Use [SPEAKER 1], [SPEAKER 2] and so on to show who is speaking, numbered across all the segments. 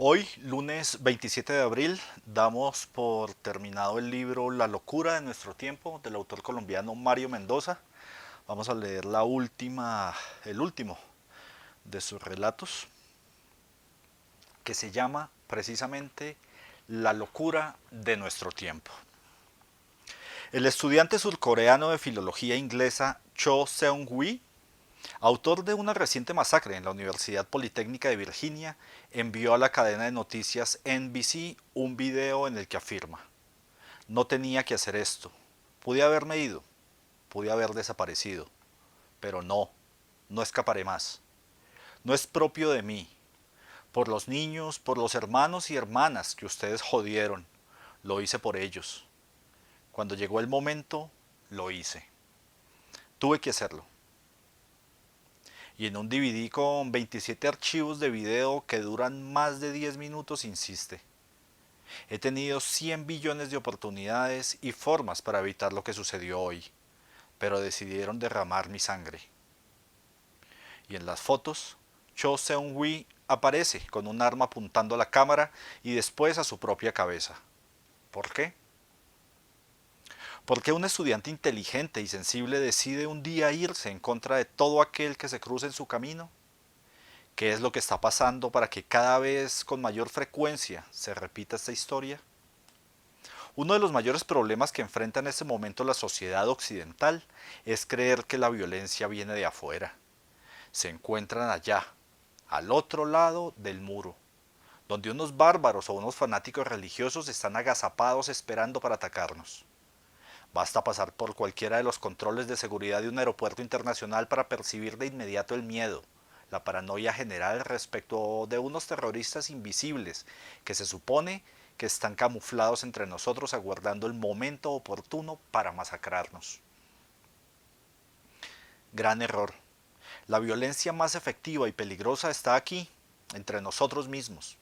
[SPEAKER 1] Hoy, lunes 27 de abril, damos por terminado el libro La locura de nuestro tiempo del autor colombiano Mario Mendoza. Vamos a leer el último de sus relatos, que se llama precisamente La locura de nuestro tiempo. El estudiante surcoreano de filología inglesa Cho Seung-hui, autor de una reciente masacre en la Universidad Politécnica de Virginia, envió a la cadena de noticias NBC un video en el que afirma: no tenía que hacer esto, pude haberme ido, pude haber desaparecido, pero no escaparé más. No es propio de mí, por los niños, por los hermanos y hermanas que ustedes jodieron, lo hice por ellos. Cuando llegó el momento, lo hice. Tuve que hacerlo. Y en un DVD con 27 archivos de video que duran más de 10 minutos insiste: he tenido 100 billones de oportunidades y formas para evitar lo que sucedió hoy, pero decidieron derramar mi sangre. Y en las fotos, Cho Seung-hui aparece con un arma apuntando a la cámara y después a su propia cabeza. ¿Por qué? ¿Por qué un estudiante inteligente y sensible decide un día irse en contra de todo aquel que se cruce en su camino? ¿Qué es lo que está pasando para que cada vez con mayor frecuencia se repita esta historia? Uno de los mayores problemas que enfrenta en este momento la sociedad occidental es creer que la violencia viene de afuera. Se encuentran allá, al otro lado del muro, donde unos bárbaros o unos fanáticos religiosos están agazapados esperando para atacarnos. Basta pasar por cualquiera de los controles de seguridad de un aeropuerto internacional para percibir de inmediato el miedo, la paranoia general respecto de unos terroristas invisibles que se supone que están camuflados entre nosotros aguardando el momento oportuno para masacrarnos. Gran error. La violencia más efectiva y peligrosa está aquí, entre nosotros mismos.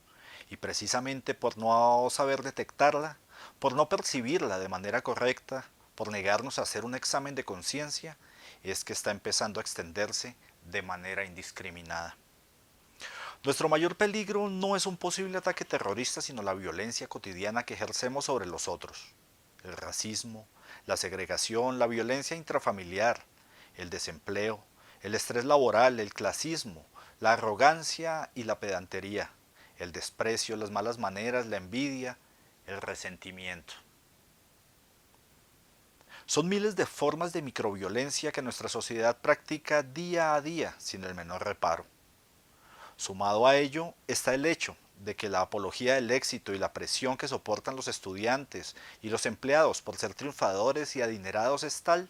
[SPEAKER 1] Y precisamente por no saber detectarla, por no percibirla de manera correcta, por negarnos a hacer un examen de conciencia, es que está empezando a extenderse de manera indiscriminada. Nuestro mayor peligro no es un posible ataque terrorista, sino la violencia cotidiana que ejercemos sobre los otros. El racismo, la segregación, la violencia intrafamiliar, el desempleo, el estrés laboral, el clasismo, la arrogancia y la pedantería, el desprecio, las malas maneras, la envidia, el resentimiento. Son miles de formas de microviolencia que nuestra sociedad practica día a día sin el menor reparo. Sumado a ello está el hecho de que la apología del éxito y la presión que soportan los estudiantes y los empleados por ser triunfadores y adinerados es tal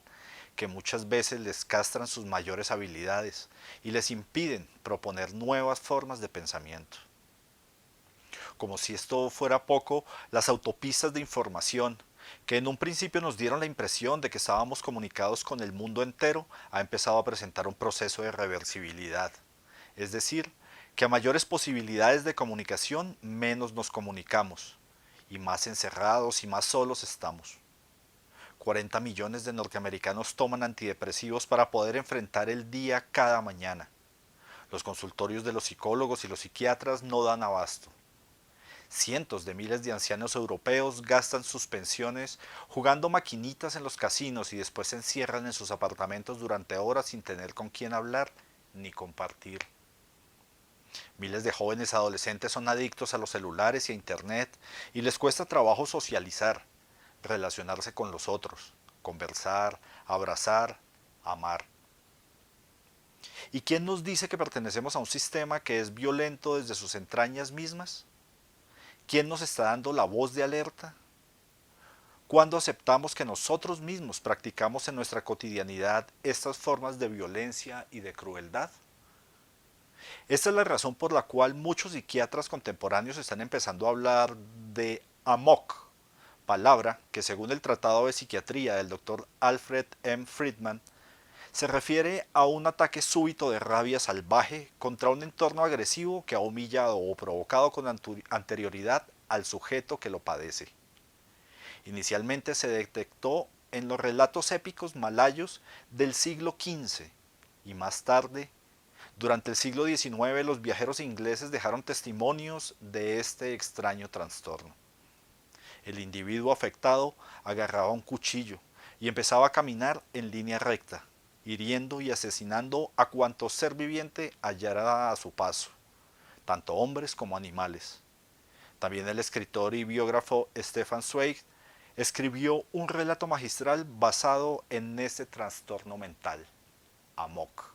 [SPEAKER 1] que muchas veces les castran sus mayores habilidades y les impiden proponer nuevas formas de pensamiento. Como si esto fuera poco, las autopistas de información, que en un principio nos dieron la impresión de que estábamos comunicados con el mundo entero, ha empezado a presentar un proceso de reversibilidad. Es decir, que a mayores posibilidades de comunicación, menos nos comunicamos, y más encerrados y más solos estamos. 40 millones de norteamericanos toman antidepresivos para poder enfrentar el día cada mañana. Los consultorios de los psicólogos y los psiquiatras no dan abasto. Cientos de miles de ancianos europeos gastan sus pensiones jugando maquinitas en los casinos y después se encierran en sus apartamentos durante horas sin tener con quién hablar ni compartir. Miles de jóvenes adolescentes son adictos a los celulares y a internet y les cuesta trabajo socializar, relacionarse con los otros, conversar, abrazar, amar. ¿Y quién nos dice que pertenecemos a un sistema que es violento desde sus entrañas mismas? ¿Quién nos está dando la voz de alerta? ¿Cuándo aceptamos que nosotros mismos practicamos en nuestra cotidianidad estas formas de violencia y de crueldad? Esta es la razón por la cual muchos psiquiatras contemporáneos están empezando a hablar de amok, palabra que según el Tratado de Psiquiatría del Dr. Alfred M. Friedman se refiere a un ataque súbito de rabia salvaje contra un entorno agresivo que ha humillado o provocado con anterioridad al sujeto que lo padece. Inicialmente se detectó en los relatos épicos malayos del siglo XV y más tarde Durante el siglo XIX los viajeros ingleses dejaron testimonios de este extraño trastorno. El individuo afectado agarraba un cuchillo y empezaba a caminar en línea recta, hiriendo y asesinando a cuanto ser viviente hallara a su paso, tanto hombres como animales. También el escritor y biógrafo Stefan Zweig escribió un relato magistral basado en este trastorno mental, amok.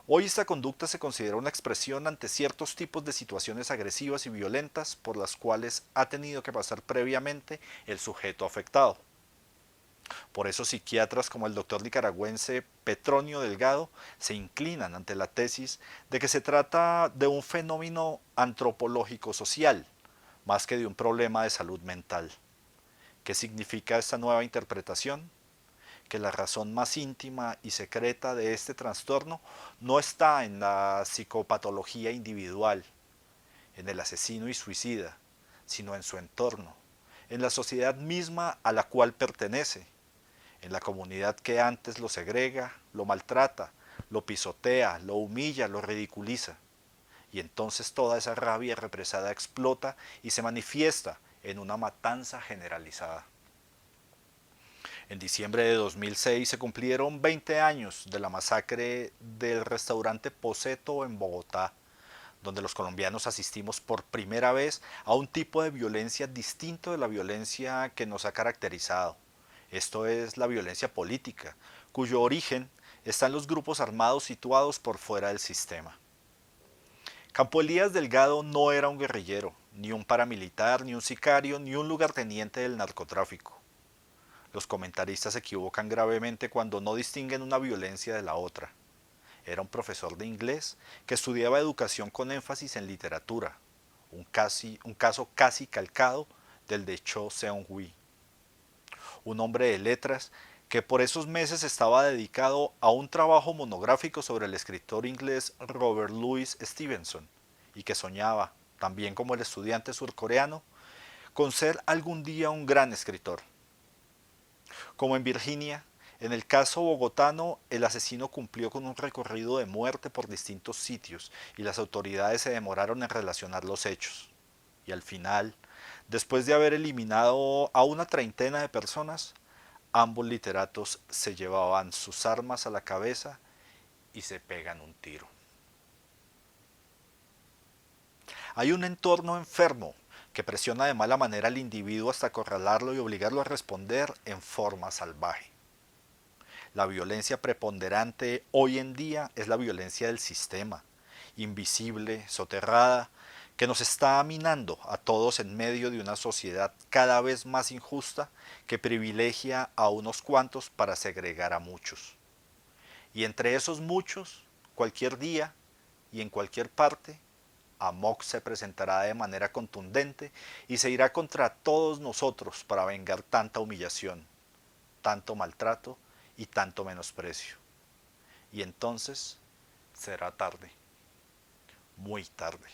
[SPEAKER 1] Hoy esta conducta se considera una expresión ante ciertos tipos de situaciones agresivas y violentas por las cuales ha tenido que pasar previamente el sujeto afectado. Por eso psiquiatras como el doctor nicaragüense Petronio Delgado se inclinan ante la tesis de que se trata de un fenómeno antropológico social, más que de un problema de salud mental. ¿Qué significa esta nueva interpretación? Que la razón más íntima y secreta de este trastorno no está en la psicopatología individual, en el asesino y suicida, sino en su entorno, en la sociedad misma a la cual pertenece, en la comunidad que antes lo segrega, lo maltrata, lo pisotea, lo humilla, lo ridiculiza. Y entonces toda esa rabia represada explota y se manifiesta en una matanza generalizada. En diciembre de 2006 se cumplieron 20 años de la masacre del restaurante Poseto en Bogotá, donde los colombianos asistimos por primera vez a un tipo de violencia distinto de la violencia que nos ha caracterizado. Esto es la violencia política, cuyo origen está en los grupos armados situados por fuera del sistema. Campo Elías Delgado no era un guerrillero, ni un paramilitar, ni un sicario, ni un lugarteniente del narcotráfico. Los comentaristas se equivocan gravemente cuando no distinguen una violencia de la otra. Era un profesor de inglés que estudiaba educación con énfasis en literatura, un caso casi calcado del de Cho Seung-hui, un hombre de letras que por esos meses estaba dedicado a un trabajo monográfico sobre el escritor inglés Robert Louis Stevenson y que soñaba, también como el estudiante surcoreano, con ser algún día un gran escritor. Como en Virginia, en el caso bogotano, el asesino cumplió con un recorrido de muerte por distintos sitios y las autoridades se demoraron en relacionar los hechos. Y al final, después de haber eliminado a una treintena de personas, ambos literatos se llevaban sus armas a la cabeza y se pegan un tiro. Hay un entorno enfermo que presiona de mala manera al individuo hasta acorralarlo y obligarlo a responder en forma salvaje. La violencia preponderante hoy en día es la violencia del sistema, invisible, soterrada, que nos está minando a todos en medio de una sociedad cada vez más injusta que privilegia a unos cuantos para segregar a muchos. Y entre esos muchos, cualquier día y en cualquier parte, Amok se presentará de manera contundente y se irá contra todos nosotros para vengar tanta humillación, tanto maltrato y tanto menosprecio. Y entonces será tarde, muy tarde.